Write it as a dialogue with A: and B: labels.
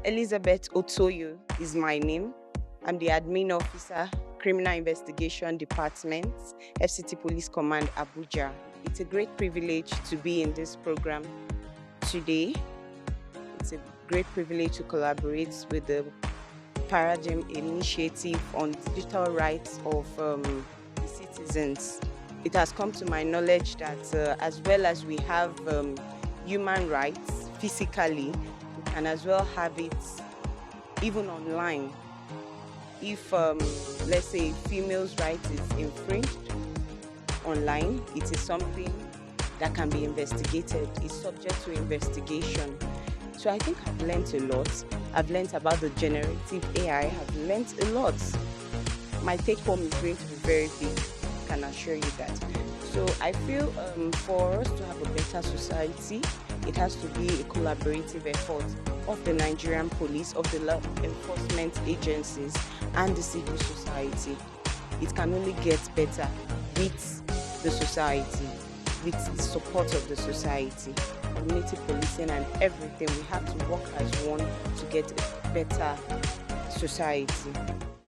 A: Elizabeth Otoyo is my name. I'm the admin officer, Criminal Investigation Department, FCT Police Command, Abuja. It's a great privilege to be in this program today. It's a great privilege to collaborate with the Paradigm Initiative on digital rights of the citizens. It has come to my knowledge that as well as we have human rights physically, we can as well have it even online. If, let's say, females' rights is infringed online, it is something that can be investigated. It's subject to investigation. So I think I've learned a lot. I've learned about the generative AI. I've learned a lot. My take home is going to be very big. I can assure you that. So I feel for us to have a better society, it has to be a collaborative effort of the Nigerian police, of the law enforcement agencies, and the civil society. It can only get better with the society, with the support of the society, community policing and everything. We have to work as one to get a better society.